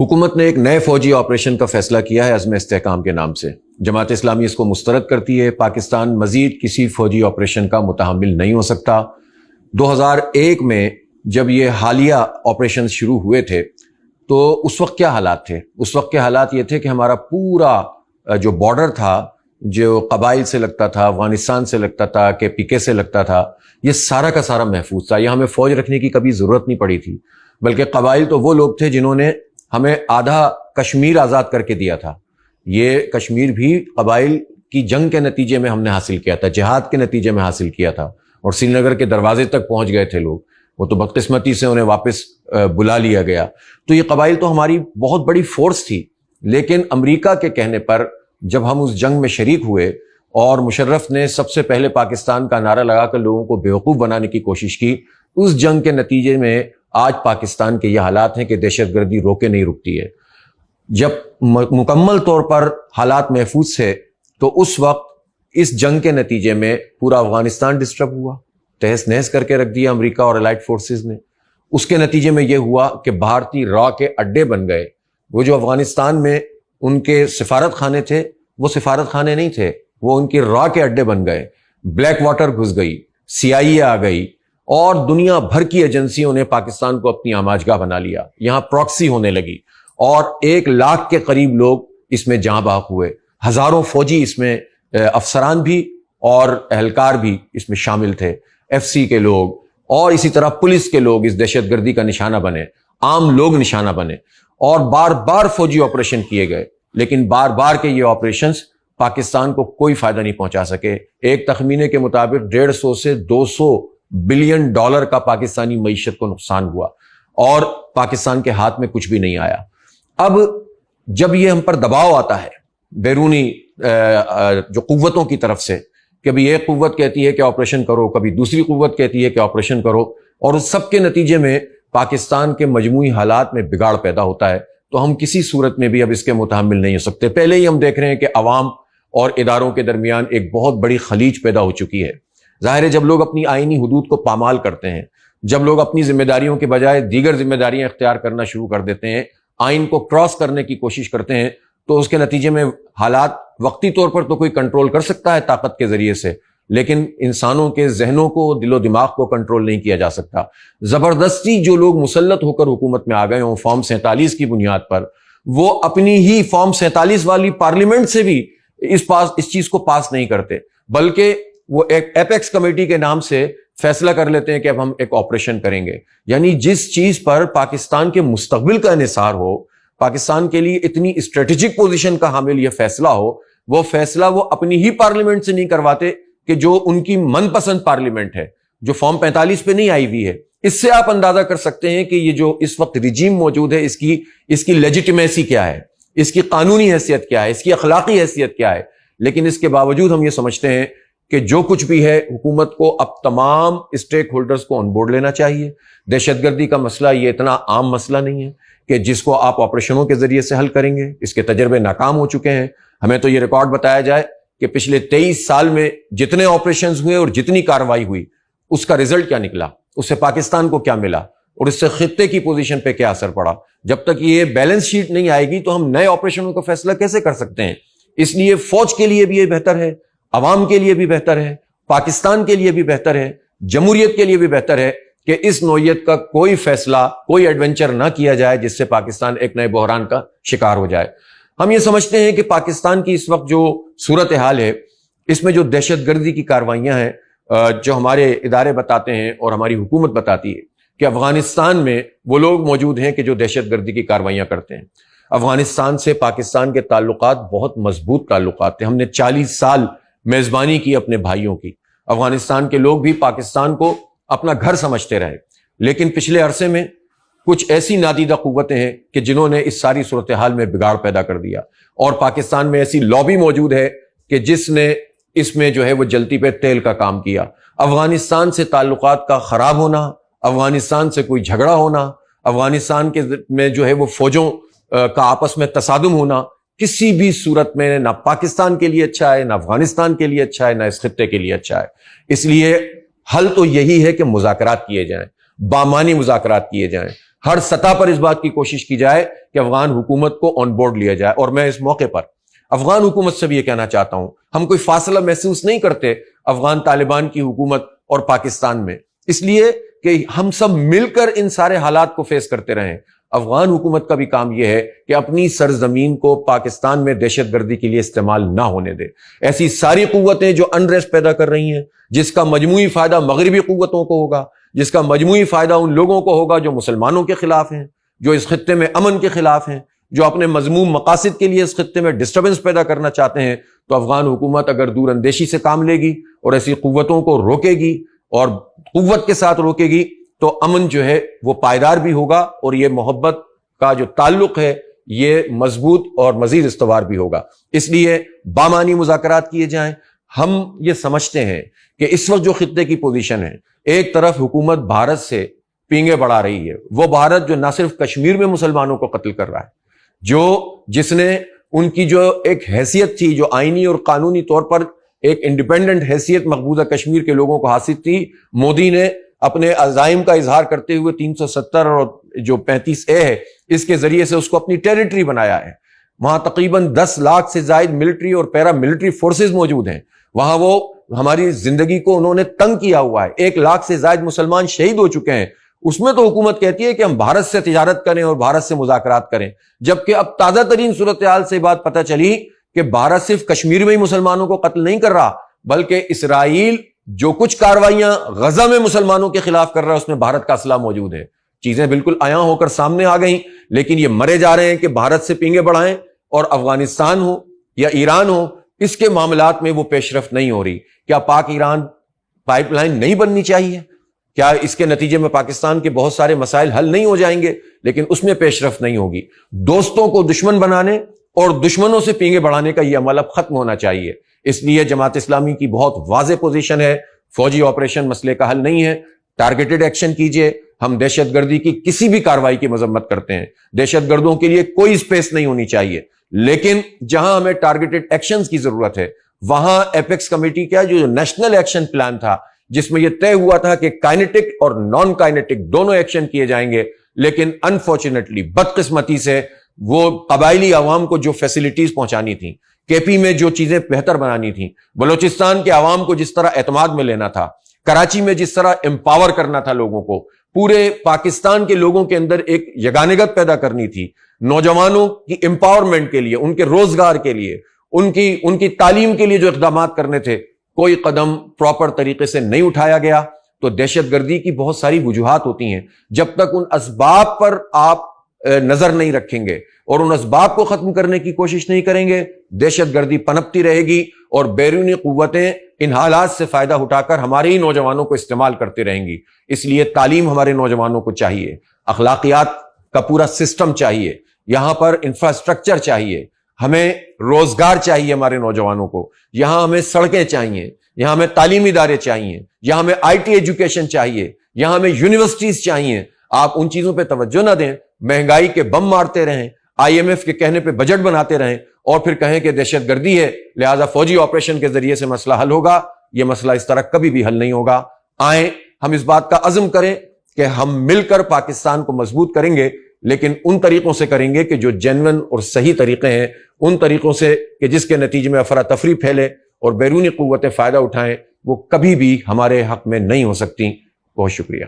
حکومت نے ایک نئے فوجی آپریشن کا فیصلہ کیا ہے عزم استحکام کے نام سے۔ جماعت اسلامی اس کو مسترد کرتی ہے۔ پاکستان مزید کسی فوجی آپریشن کا متحمل نہیں ہو سکتا۔ 2001 میں جب یہ حالیہ آپریشن شروع ہوئے تھے تو اس وقت کیا حالات تھے؟ اس وقت کے حالات یہ تھے کہ ہمارا پورا جو بارڈر تھا، جو قبائل سے لگتا تھا، افغانستان سے لگتا تھا، KPK سے لگتا تھا، یہ سارا کا سارا محفوظ تھا۔ یہ ہمیں فوج رکھنے کی کبھی ضرورت نہیں پڑی تھی، بلکہ قبائل تو وہ لوگ تھے جنہوں نے ہمیں آدھا کشمیر آزاد کر کے دیا تھا۔ یہ کشمیر بھی قبائل کی جنگ کے نتیجے میں ہم نے حاصل کیا تھا، جہاد کے نتیجے میں حاصل کیا تھا، اور سری نگر کے دروازے تک پہنچ گئے تھے لوگ۔ وہ تو بدقسمتی سے انہیں واپس بلا لیا گیا۔ تو یہ قبائل تو ہماری بہت بڑی فورس تھی، لیکن امریکہ کے کہنے پر جب ہم اس جنگ میں شریک ہوئے اور مشرف نے سب سے پہلے پاکستان کا نعرہ لگا کر لوگوں کو بیوقوف بنانے کی کوشش کی، اس جنگ کے نتیجے میں آج پاکستان کے یہ حالات ہیں کہ دہشت گردی روکے نہیں رکتی ہے۔ جب مکمل طور پر حالات محفوظ تھے تو اس وقت اس جنگ کے نتیجے میں پورا افغانستان ڈسٹرب ہوا، تہس نہس کر کے رکھ دیا امریکہ اور الائڈ فورسز نے۔ اس کے نتیجے میں یہ ہوا کہ بھارتی را کے اڈے بن گئے۔ وہ جو افغانستان میں ان کے سفارت خانے تھے، وہ سفارت خانے نہیں تھے، وہ ان کے را کے اڈے بن گئے۔ بلیک واٹر گھس گئی، CIA آ گئی، اور دنیا بھر کی ایجنسیوں نے پاکستان کو اپنی آماجگاہ بنا لیا۔ یہاں پراکسی ہونے لگی، اور 1 لاکھ کے قریب لوگ اس میں جاں بحق ہوئے۔ ہزاروں فوجی اس میں، افسران بھی اور اہلکار بھی اس میں شامل تھے، FC کے لوگ، اور اسی طرح پولیس کے لوگ اس دہشت گردی کا نشانہ بنے، عام لوگ نشانہ بنے، اور بار بار فوجی آپریشن کیے گئے، لیکن بار بار کے یہ آپریشنز پاکستان کو کوئی فائدہ نہیں پہنچا سکے۔ ایک تخمینے کے مطابق 150 سے 200 بلین ڈالر کا پاکستانی معیشت کو نقصان ہوا، اور پاکستان کے ہاتھ میں کچھ بھی نہیں آیا۔ اب جب یہ ہم پر دباؤ آتا ہے بیرونی جو قوتوں کی طرف سے، کبھی ایک قوت کہتی ہے کہ آپریشن کرو، کبھی دوسری قوت کہتی ہے کہ آپریشن کرو، اور اس سب کے نتیجے میں پاکستان کے مجموعی حالات میں بگاڑ پیدا ہوتا ہے، تو ہم کسی صورت میں بھی اب اس کے متحمل نہیں ہو سکتے۔ پہلے ہی ہم دیکھ رہے ہیں کہ عوام اور اداروں کے درمیان ایک بہت بڑی خلیج پیدا ہو چکی ہے۔ ظاہر ہے جب لوگ اپنی آئینی حدود کو پامال کرتے ہیں، جب لوگ اپنی ذمہ داریوں کے بجائے دیگر ذمہ داریاں اختیار کرنا شروع کر دیتے ہیں، آئین کو کراس کرنے کی کوشش کرتے ہیں، تو اس کے نتیجے میں حالات وقتی طور پر تو کوئی کنٹرول کر سکتا ہے طاقت کے ذریعے سے، لیکن انسانوں کے ذہنوں کو، دل و دماغ کو کنٹرول نہیں کیا جا سکتا۔ زبردستی جو لوگ مسلط ہو کر حکومت میں آ گئے ہوں فارم 47 کی بنیاد پر، وہ اپنی ہی فارم 47 والی پارلیمنٹ سے بھی اس چیز کو پاس نہیں کرتے، بلکہ وہ ایک ایپیکس کمیٹی کے نام سے فیصلہ کر لیتے ہیں کہ اب ہم ایک آپریشن کریں گے۔ یعنی جس چیز پر پاکستان کے مستقبل کا انحصار ہو، پاکستان کے لیے اتنی اسٹریٹجک پوزیشن کا حامل یہ فیصلہ ہو، وہ فیصلہ وہ اپنی ہی پارلیمنٹ سے نہیں کرواتے کہ جو ان کی من پسند پارلیمنٹ ہے، جو فارم 45 پہ نہیں آئی ہوئی ہے۔ اس سے آپ اندازہ کر سکتے ہیں کہ یہ جو اس وقت رجیم موجود ہے، اس کی لیجیٹیمیسی کیا ہے، اس کی قانونی حیثیت کیا ہے، اس کی اخلاقی حیثیت کیا ہے۔ لیکن اس کے باوجود ہم یہ سمجھتے ہیں کہ جو کچھ بھی ہے، حکومت کو اب تمام اسٹیک ہولڈرز کو آن بورڈ لینا چاہیے۔ دہشت گردی کا مسئلہ یہ اتنا عام مسئلہ نہیں ہے کہ جس کو آپ آپریشنوں کے ذریعے سے حل کریں گے۔ اس کے تجربے ناکام ہو چکے ہیں۔ ہمیں تو یہ ریکارڈ بتایا جائے کہ پچھلے 23 سال میں جتنے آپریشنز ہوئے اور جتنی کارروائی ہوئی، اس کا رزلٹ کیا نکلا، اس سے پاکستان کو کیا ملا، اور اس سے خطے کی پوزیشن پہ کیا اثر پڑا۔ جب تک یہ بیلنس شیٹ نہیں آئے گی تو ہم نئے آپریشنوں کا فیصلہ کیسے کر سکتے ہیں؟ اس لیے فوج کے لیے بھی یہ بہتر ہے، عوام کے لیے بھی بہتر ہے، پاکستان کے لیے بھی بہتر ہے، جمہوریت کے لیے بھی بہتر ہے کہ اس نوعیت کا کوئی فیصلہ، کوئی ایڈونچر نہ کیا جائے جس سے پاکستان ایک نئے بحران کا شکار ہو جائے۔ ہم یہ سمجھتے ہیں کہ پاکستان کی اس وقت جو صورتحال ہے، اس میں جو دہشت گردی کی کارروائیاں ہیں، جو ہمارے ادارے بتاتے ہیں اور ہماری حکومت بتاتی ہے کہ افغانستان میں وہ لوگ موجود ہیں کہ جو دہشت گردی کی کارروائیاں کرتے ہیں۔ افغانستان سے پاکستان کے تعلقات بہت مضبوط تعلقات تھے۔ ہم نے 40 سال میزبانی کی اپنے بھائیوں کی۔ افغانستان کے لوگ بھی پاکستان کو اپنا گھر سمجھتے رہے، لیکن پچھلے عرصے میں کچھ ایسی نادیدہ قوتیں ہیں کہ جنہوں نے اس ساری صورتحال میں بگاڑ پیدا کر دیا، اور پاکستان میں ایسی لابی موجود ہے کہ جس نے اس میں جو ہے وہ جلتی پہ تیل کا کام کیا۔ افغانستان سے تعلقات کا خراب ہونا، افغانستان سے کوئی جھگڑا ہونا، افغانستان کے میں جو ہے وہ فوجوں کا آپس میں تصادم ہونا، کسی بھی صورت میں نہ پاکستان کے لیے اچھا ہے، نہ افغانستان کے لیے اچھا ہے، نہ اس خطے کے لیے اچھا ہے۔ اس لیے حل تو یہی ہے کہ مذاکرات کیے جائیں، بامعنی مذاکرات کیے جائیں۔ ہر سطح پر اس بات کی کوشش کی جائے کہ افغان حکومت کو آن بورڈ لیا جائے. اور میں اس موقع پر افغان حکومت سے بھی یہ کہنا چاہتا ہوں, ہم کوئی فاصلہ محسوس نہیں کرتے افغان طالبان کی حکومت اور پاکستان میں, اس لیے کہ ہم سب مل کر ان سارے حالات کو فیس کرتے رہیں. افغان حکومت کا بھی کام یہ ہے کہ اپنی سرزمین کو پاکستان میں دہشت گردی کے لیے استعمال نہ ہونے دے. ایسی ساری قوتیں جو انریسٹ پیدا کر رہی ہیں, جس کا مجموعی فائدہ مغربی قوتوں کو ہوگا, جس کا مجموعی فائدہ ان لوگوں کو ہوگا جو مسلمانوں کے خلاف ہیں, جو اس خطے میں امن کے خلاف ہیں, جو اپنے مذموم مقاصد کے لیے اس خطے میں ڈسٹربنس پیدا کرنا چاہتے ہیں. تو افغان حکومت اگر دور اندیشی سے کام لے گی اور ایسی قوتوں کو روکے گی اور قوت کے ساتھ روکے گی تو امن جو ہے وہ پائیدار بھی ہوگا, اور یہ محبت کا جو تعلق ہے یہ مضبوط اور مزید استوار بھی ہوگا. اس لیے بامعنی مذاکرات کیے جائیں. ہم یہ سمجھتے ہیں کہ اس وقت جو خطے کی پوزیشن ہے, ایک طرف حکومت بھارت سے پینگے بڑھا رہی ہے, وہ بھارت جو نہ صرف کشمیر میں مسلمانوں کو قتل کر رہا ہے, جس نے ان کی جو ایک حیثیت تھی, جو آئینی اور قانونی طور پر ایک انڈیپینڈنٹ حیثیت مقبوضہ کشمیر کے لوگوں کو حاصل تھی, مودی نے اپنے عزائم کا اظہار کرتے ہوئے 370 اور جو 35A ہے اس کے ذریعے سے اس کو اپنی ٹیریٹری بنایا ہے. وہاں تقریباً 10 لاکھ سے زائد ملٹری اور پیرا ملٹری فورسز موجود ہیں. وہاں وہ ہماری زندگی کو انہوں نے تنگ کیا ہوا ہے. 1 لاکھ سے زائد مسلمان شہید ہو چکے ہیں. اس میں تو حکومت کہتی ہے کہ ہم بھارت سے تجارت کریں اور بھارت سے مذاکرات کریں, جبکہ اب تازہ ترین صورتحال سے بات پتہ چلی کہ بھارت صرف کشمیر میں ہی مسلمانوں کو قتل نہیں کر رہا, بلکہ اسرائیل جو کچھ کارروائیاں غزہ میں مسلمانوں کے خلاف کر رہا ہے اس میں بھارت کا اسلحہ موجود ہے. چیزیں بالکل عیاں ہو کر سامنے آ گئیں, لیکن یہ مرے جا رہے ہیں کہ بھارت سے پینگے بڑھائیں, اور افغانستان ہو یا ایران ہو اس کے معاملات میں وہ پیش رفت نہیں ہو رہی. کیا پاک ایران پائپ لائن نہیں بننی چاہیے؟ کیا اس کے نتیجے میں پاکستان کے بہت سارے مسائل حل نہیں ہو جائیں گے؟ لیکن اس میں پیش رفت نہیں ہوگی. دوستوں کو دشمن بنانے اور دشمنوں سے پینگے بڑھانے کا یہ عمل اب ختم ہونا چاہیے. اس لیے جماعت اسلامی کی بہت واضح پوزیشن ہے, فوجی آپریشن مسئلے کا حل نہیں ہے, ٹارگیٹڈ ایکشن کیجئے. ہم دہشت گردی کی کسی بھی کارروائی کی مذمت کرتے ہیں, دہشت گردوں کے لیے کوئی سپیس نہیں ہونی چاہیے, لیکن جہاں ہمیں ٹارگیٹڈ ایکشنز کی ضرورت ہے وہاں ایپیکس کمیٹی کا جو نیشنل ایکشن پلان تھا, جس میں یہ طے ہوا تھا کہ کائنیٹک اور نان کائنیٹک دونوں ایکشن کیے جائیں گے, لیکن انفارچونیٹلی بدقسمتی سے وہ قبائلی عوام کو جو فیسلٹیز پہنچانی تھیں, کے پی میں جو چیزیں بہتر بنانی تھیں, بلوچستان کے عوام کو جس طرح اعتماد میں لینا تھا, کراچی میں جس طرح امپاور کرنا تھا لوگوں کو, پورے پاکستان کے لوگوں کے اندر ایک یگانگت پیدا کرنی تھی, نوجوانوں کی امپاورمنٹ کے لیے, ان کے روزگار کے لیے, ان کی تعلیم کے لیے جو اقدامات کرنے تھے, کوئی قدم پراپر طریقے سے نہیں اٹھایا گیا. تو دہشت گردی کی بہت ساری وجوہات ہوتی ہیں, جب تک ان اسباب پر آپ نظر نہیں رکھیں گے اور ان اسباب کو ختم کرنے کی کوشش نہیں کریں گے, دہشت گردی پنپتی رہے گی اور بیرونی قوتیں ان حالات سے فائدہ اٹھا کر ہمارے ہی نوجوانوں کو استعمال کرتی رہیں گی. اس لیے تعلیم ہمارے نوجوانوں کو چاہیے, اخلاقیات کا پورا سسٹم چاہیے, یہاں پر انفراسٹرکچر چاہیے, ہمیں روزگار چاہیے ہمارے نوجوانوں کو, یہاں ہمیں سڑکیں چاہیے, یہاں ہمیں تعلیمی ادارے چاہیے, یہاں ہمیں IT ایجوکیشن چاہیے, یہاں ہمیں یونیورسٹیز چاہیے. آپ ان چیزوں پہ توجہ نہ دیں, مہنگائی کے بم مارتے رہیں, IMF کے کہنے پہ بجٹ بناتے رہیں اور پھر کہیں کہ دہشت گردی ہے لہذا فوجی آپریشن کے ذریعے سے مسئلہ حل ہوگا. یہ مسئلہ اس طرح کبھی بھی حل نہیں ہوگا. آئیں ہم اس بات کا عزم کریں کہ ہم مل کر پاکستان کو مضبوط کریں گے, لیکن ان طریقوں سے کریں گے کہ جو جینون اور صحیح طریقے ہیں, ان طریقوں سے کہ جس کے نتیجے میں افراتفری پھیلے اور بیرونی قوتیں فائدہ اٹھائیں, وہ کبھی بھی ہمارے حق میں نہیں ہو سکتی. بہت شکریہ.